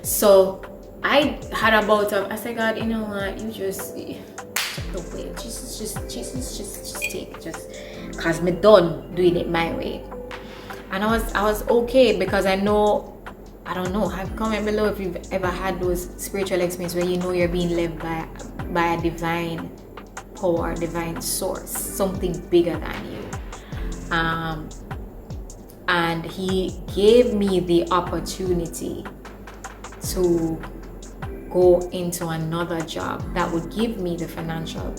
So I had about I said, God, you know what, you just the way, just take, just cause me done doing it my way. And I was okay, because I know, I don't know, comment below if you've ever had those spiritual experiences where you know you're being led by a divine power, divine source, something bigger than you. And he gave me the opportunity to go into another job that would give me the financial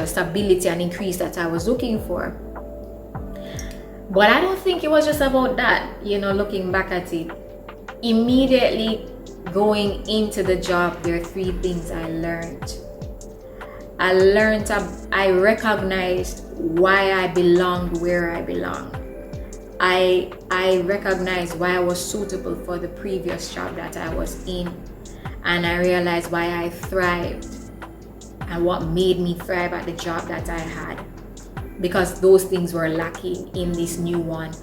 stability and increase that I was looking for. But I don't think it was just about that, looking back at it. Immediately going into the job, there are 3 things I learned. I recognized why I belonged where I belonged. I recognized why I was suitable for the previous job that I was in. And I realized why I thrived and what made me thrive at the job that I had. Because those things were lacking in this new one.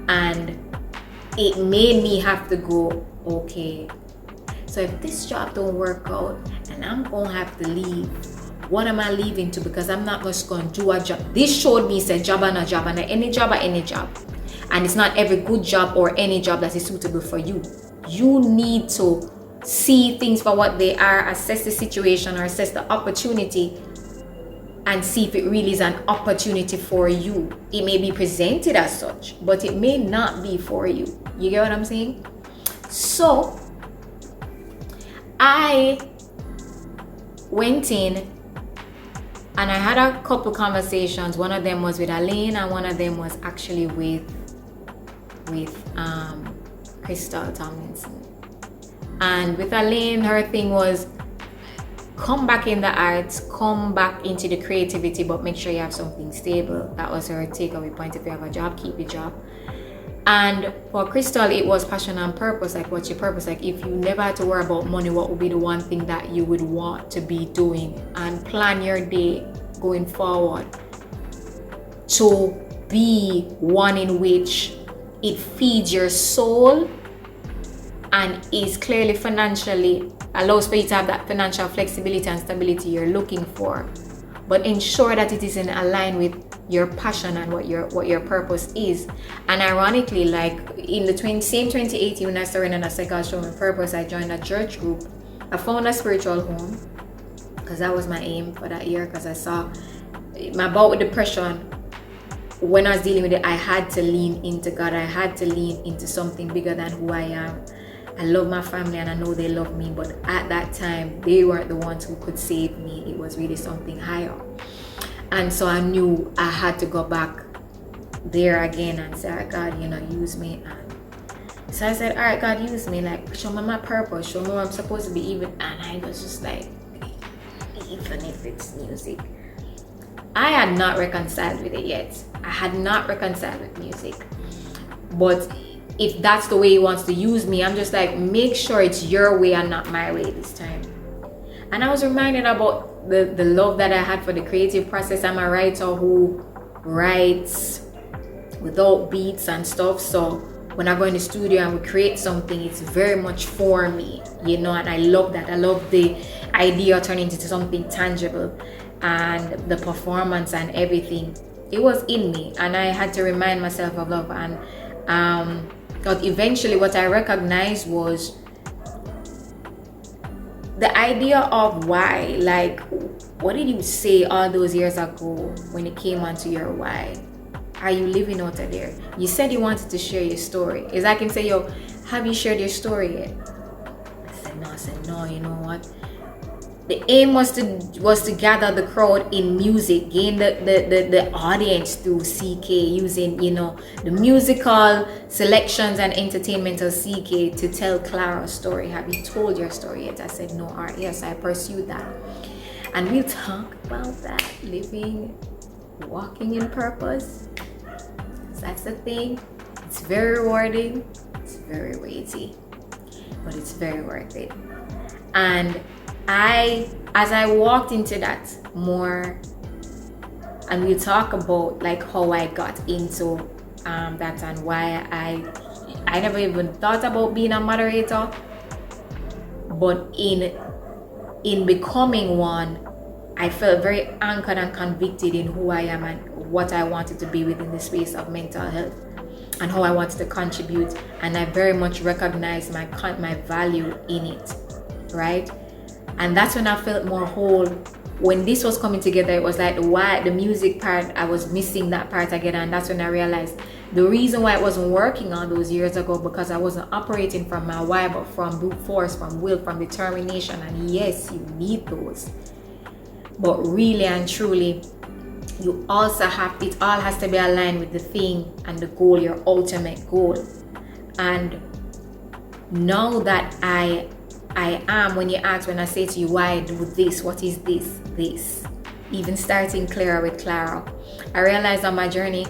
And it made me have to go, okay, so if this job don't work out and I'm gonna have to leave, what am I leaving to? Because I'm not just gonna do a job. This showed me, said job and a job, and any job or any job. And it's not every good job or any job that is suitable for you. You need to see things for what they are, assess the situation or assess the opportunity, and see if it really is an opportunity for you. It may be presented as such, but it may not be for you. You get what I'm saying? So I went in and I had a couple conversations. One of them was with Aline, and one of them was actually with Crystal Tomlinson. And with Aline, her thing was, come back in the arts, come back into the creativity, but make sure you have something stable. That was her takeaway point. If you have a job, keep your job. And for Crystal, it was passion and purpose. Like, what's your purpose? Like, if you never had to worry about money, what would be the one thing that you would want to be doing? And plan your day going forward to be one in which it feeds your soul and is clearly financially, allows for you to have that financial flexibility and stability you're looking for, but ensure that it is in align with your passion and what your purpose is. And ironically, like in the same 2018, when I started in a second show my purpose, I joined a church group. I found a spiritual home because that was my aim for that year, because I saw my bout with depression. When I was dealing with it, I had to lean into God. I had to lean into something bigger than who I am. I love my family and I know they love me, but at that time, they weren't the ones who could save me. It was really something higher. And so I knew I had to go back there again and say, all right, God, use me. And so I said, all right, God, use me. Like, show me my purpose, show me what I'm supposed to be even. And I was just like, even if it's music. I had not reconciled with it yet. I had not reconciled with music. But if that's the way he wants to use me, I'm just like, make sure it's your way and not my way this time. And I was reminded about the love that I had for the creative process. I'm a writer who writes without beats and stuff. So when I go in the studio and we create something, it's very much for me, and I love that. I love the idea turning into something tangible, and the performance and everything. It was in me, and I had to remind myself of love. And but eventually what I recognized was the idea of why. Like, what did you say all those years ago when it came onto your why? Are you living out of there? You said you wanted to share your story. Is I can say, yo, have you shared your story yet? I said no, you know what? The aim was to gather the crowd in music, gain the audience through CK, using the musical selections and entertainment of CK to tell Clara's story. Have you told your story yet? I said no. Art, yes, I pursued that, and we'll talk about that. Living, walking in purpose. So that's the thing. It's very rewarding. It's very weighty, but it's very worth it. And as I walked into that more, and we'll talk about like how I got into that and why I I never even thought about being a moderator, but in becoming one, I felt very anchored and convicted in who I am and what I wanted to be within the space of mental health and how I wanted to contribute. And I very much recognized my value in it, right? And that's when I felt more whole. When this was coming together, it was like the music part, I was missing that part again. And that's when I realized the reason why it wasn't working all those years ago, because I wasn't operating from my why, but from brute force, from will, from determination. And yes, you need those. But really and truly, you also it all has to be aligned with the thing and the goal, your ultimate goal. And now that I am, when I say to you, why I do this, what is this, even starting Clara with Clara, I realized on my journey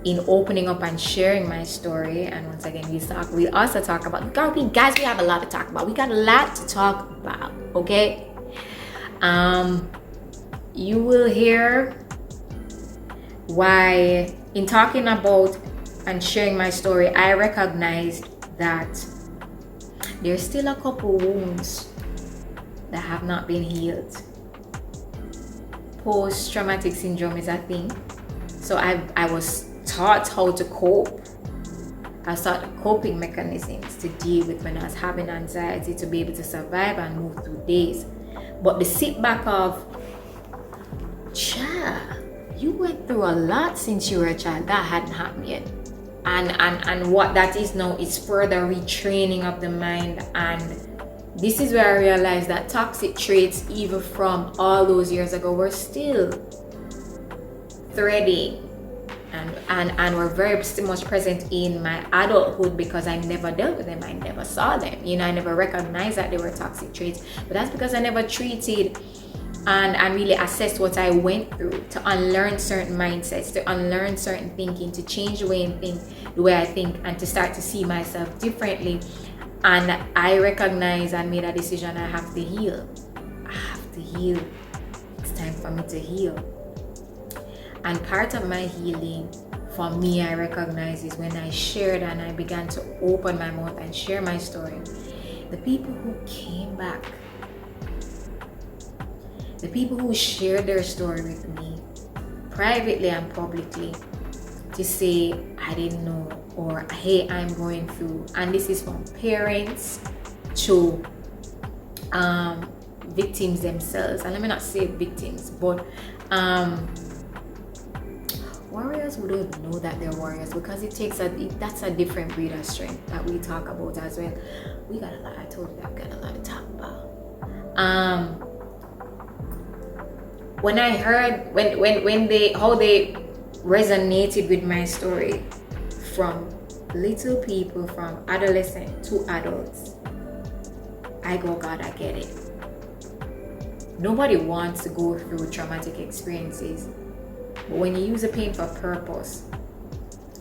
in opening up and sharing my story. And once again, we also talk about, guys, we have a lot to talk about. We got a lot to talk about, okay? You will hear why, in talking about and sharing my story, I recognized that there's still a couple wounds that have not been healed. Post-traumatic syndrome is a thing. So I was taught how to cope. I taught coping mechanisms to deal with when I was having anxiety, to be able to survive and move through days. But the sit back of, you went through a lot since you were a child, that hadn't happened yet. And what that is now is further retraining of the mind. And this is where I realized that toxic traits, even from all those years ago, were still threading and were very much present in my adulthood, because I never dealt with them. I never saw them. I never recognized that they were toxic traits. But that's because I never treated and really assessed what I went through, to unlearn certain mindsets, to unlearn certain thinking, to change the way I think, and to start to see myself differently. And I recognized and made a decision, I have to heal. I have to heal. It's time for me to heal. And part of my healing, for me, I recognize, is when I shared and I began to open my mouth and share my story. The people who came back, the people who shared their story with me, privately and publicly, to say, I didn't know, or hey, I'm going through. And this is from parents to victims themselves. And let me not say victims, but warriors who don't know that they're warriors, because that's a different breed of strength that we talk about as well. We got a lot, I told you, I've got a lot to talk about. When I heard how they resonated with my story, from little people, from adolescent to adults, I go, God, I get it. Nobody wants to go through traumatic experiences, but when you use the pain for purpose,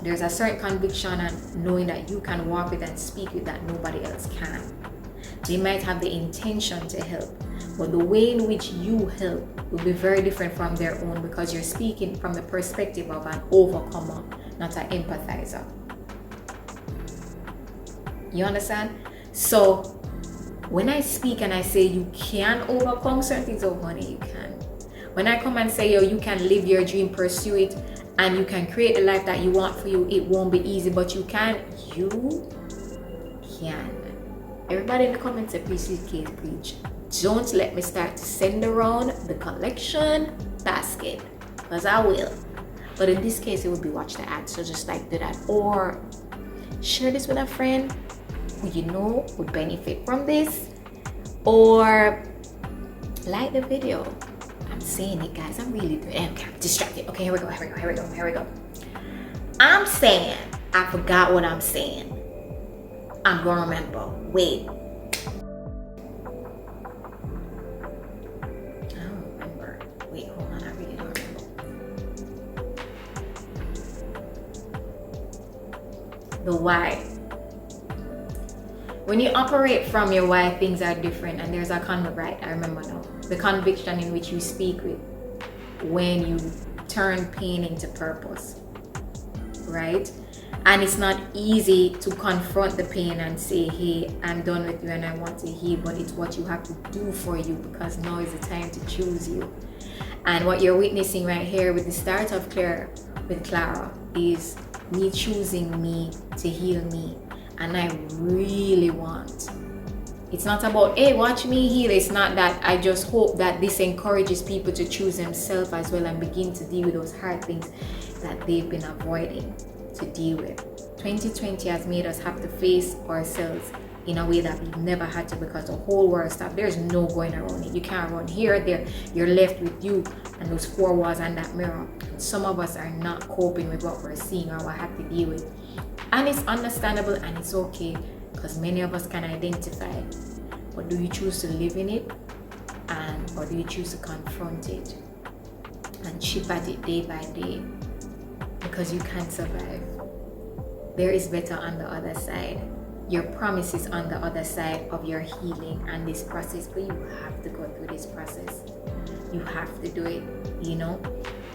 there's a certain conviction and knowing that you can walk with and speak with that nobody else can. They might have the intention to help, but the way in which you help will be very different from their own, because you're speaking from the perspective of an overcomer, not an empathizer. You understand? So when I speak and I say you can overcome certain things, oh honey, you can. When I come and say, you can live your dream, pursue it, and you can create the life that you want for you, it won't be easy, but you can. You can. Everybody in the comments say, please, preach. Don't let me start to send around the collection basket, because I will. But in this case, it would be watch the ad. So just like do that, or share this with a friend who you know would benefit from this, or like the video. I'm saying it, guys. I'm really doing it. I'm distracted. Okay, here we go. I'm saying, I forgot what I'm saying. I'm gonna remember. Wait. I don't remember. Wait, hold on. I really don't remember. The why. When you operate from your why, things are different, and there's a right. I remember now. The conviction in which you speak with when you turn pain into purpose, right? And it's not easy to confront the pain and say, hey, I'm done with you and I want to heal, but it's what you have to do for you, because now is the time to choose you. And what you're witnessing right here with the start of Clara is me choosing me to heal me. And I really want, it's not about, hey, watch me heal. It's not that. I just hope that this encourages people to choose themselves as well and begin to deal with those hard things that they've been avoiding to deal with. 2020 has made us have to face ourselves in a way that we've never had to, because the whole world stopped. There's no going around it. You can't run here or there. You're left with you and those four walls and that mirror. Some of us are not coping with what we're seeing or what we have to deal with. And it's understandable and it's okay, because many of us can identify. But do you choose to live in it, or do you choose to confront it and chip at it day by day? Because you can't survive. There is better on the other side. Your promise is on the other side of your healing and this process, but you have to go through this process. You have to do it, you know?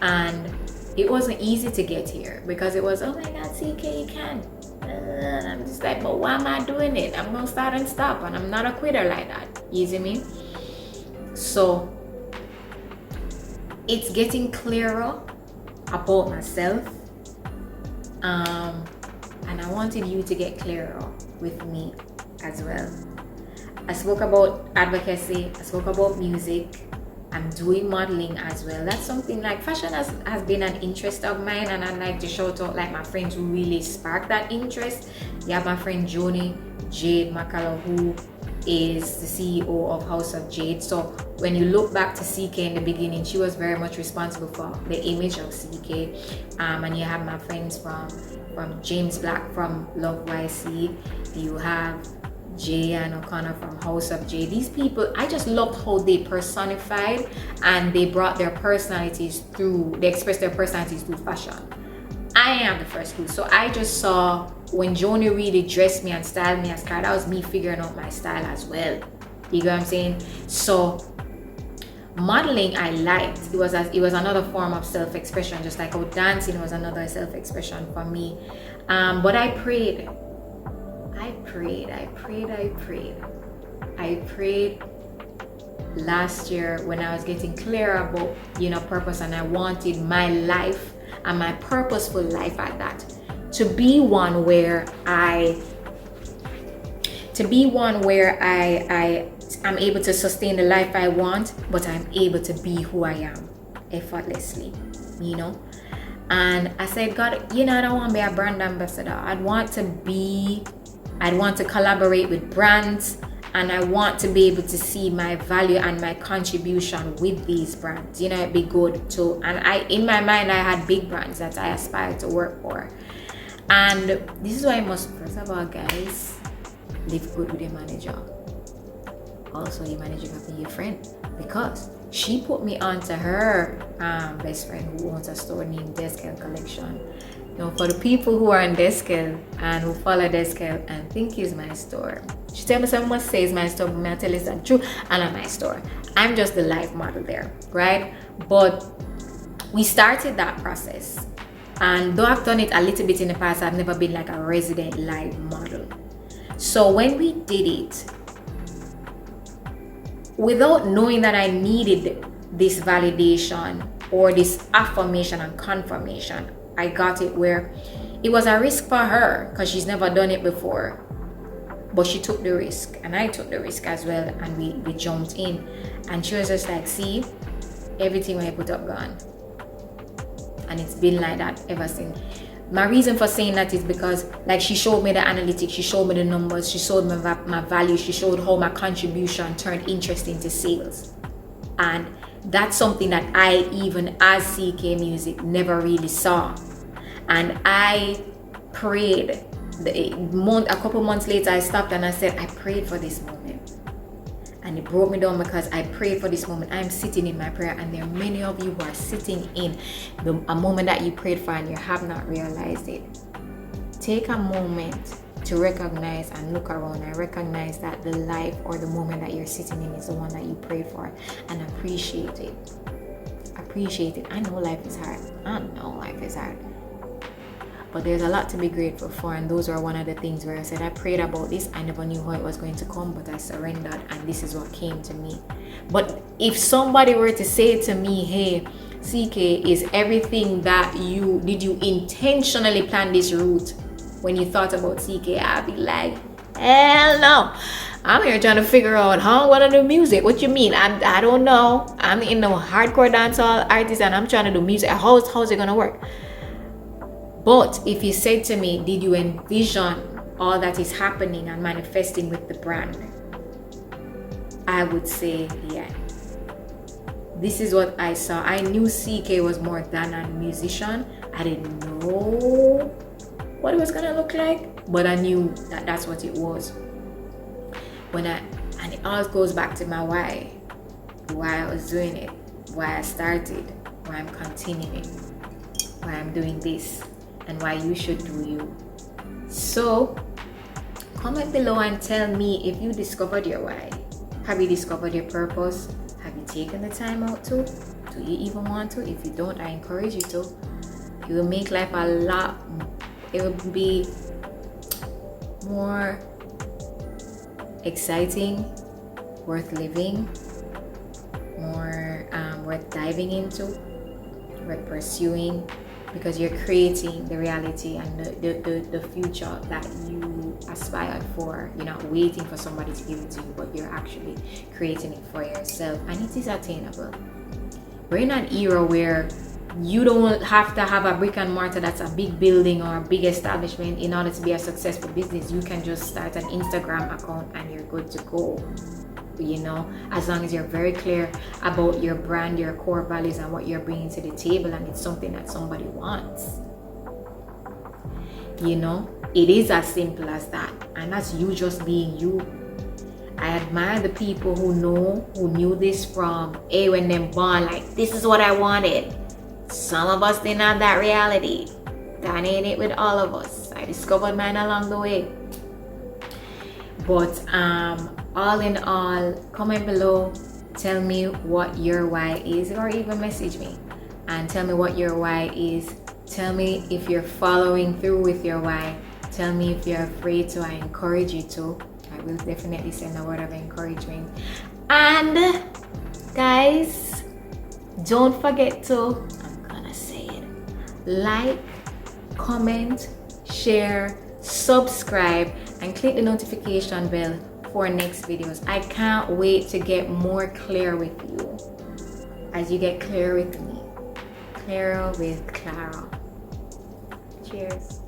And it wasn't easy to get here, because it was, oh my God, CK, you can. And I'm just like, but why am I doing it? I'm gonna start and stop, and I'm not a quitter like that. You see me? So it's getting clearer about myself, and I wanted you to get clearer with me as well. I spoke about advocacy, I spoke about music, I'm doing modeling as well. That's something like fashion has been an interest of mine, and I'd like to shout out like my friends who really sparked that interest. You have my friend Joni Jade Makala, who is the CEO of House of Jade. So when you look back to CK in the beginning, she was very much responsible for the image of CK. And you have my friends from James Black from Love YC. You have Jay and O'Connor from House of Jade. These people, I just loved how they personified and they brought their personalities through, they expressed their personalities through fashion. I am the first clue. So I just saw when Joni really dressed me and styled me as Clara, that was me figuring out my style as well. You get what I'm saying? So modeling I liked. It was another form of self-expression, just like how dancing was another self-expression for me. But I prayed last year when I was getting clear about, purpose, and I wanted my life and my purposeful life at that to be one where I'm able to sustain the life I want, but I'm able to be who I am effortlessly, And I said, God, I don't want to be a brand ambassador. I'd want to collaborate with brands, and I want to be able to see my value and my contribution with these brands. It'd be good too. And in my mind, I had big brands that I aspire to work for. And this is why I must, first of all, guys, live good with your manager. Also, your manager can be your friend, because she put me onto her best friend who owns a store named Deskel Collection. For the people who are in Deskel and who follow Deskel and think it's my store, she tell me someone says my store, but I tell you it's true, and not my store. I'm just the live model there, right? But we started that process, and though I've done it a little bit in the past, I've never been like a resident live model. So when we did it, without knowing that I needed this validation or this affirmation and confirmation, I got it where it was a risk for her because she's never done it before, but she took the risk and I took the risk as well, and we jumped in, and she was just like, see, everything I put up gone. And it's been like that ever since. My reason for saying that is because she showed me the analytics, she showed me the numbers, she showed me my value, she showed how my contribution turned interest into sales. And that's something that I, even as CK Music, never really saw. And I prayed. A couple months later, I stopped and I said, I prayed for this moment. And it brought me down because I prayed for this moment. I'm sitting in my prayer, and there are many of you who are sitting in a moment that you prayed for and you have not realized it. Take a moment to recognize and look around and recognize that the life or the moment that you're sitting in is the one that you pray for, and appreciate it. I know life is hard. But there's a lot to be grateful for, and those are one of the things where I said I prayed about this. I never knew how it was going to come, but I surrendered, and this is what came to me. But if somebody were to say to me, hey, CK, is everything that did you intentionally plan this route when you thought about CK? I'd be like, hell no. I'm here trying to figure out how I want to do music. What you mean? I don't know. I'm in a hardcore dancehall artist and I'm trying to do music. How's it gonna work? But if you said to me, did you envision all that is happening and manifesting with the brand? I would say, yeah. This is what I saw. I knew CK was more than a musician. I didn't know what it was gonna look like, but I knew that that's what it was. And it all goes back to my why I was doing it, why I started, why I'm continuing, why I'm doing this, and why you should do you. So comment below and tell me if you discovered your why. Have you discovered your purpose? Have you taken the time out to? Do you even want to? If you don't, I encourage you to. It will make life a lot, it will be more exciting, worth living, more worth diving into, worth pursuing, because you're creating the reality and the future that you aspired for. You're not waiting for somebody to give it to you, but you're actually creating it for yourself, and it is attainable. We're in an era where you don't have to have a brick and mortar that's a big building or a big establishment in order to be a successful business. You can just start an Instagram account and you're good to go, you know, as long as you're very clear about your brand, your core values, and what you're bringing to the table, and it's something that somebody wants. You know, it is as simple as that, and that's you just being you. I admire the people who knew this from when them born, like, this is what I wanted. Some of us didn't have that reality. That ain't it with all of us. I discovered mine along the way. But all in all, comment below, tell me what your why is, or even message me and tell me what your why is. Tell me if you're following through with your why. Tell me if you're afraid to. I encourage you to. I will definitely send a word of encouragement. And guys, don't forget to, like, comment, share, subscribe, and click the notification bell for next videos. I can't wait to get more clear with you as you get clear with me. Clearer with Clara. Cheers.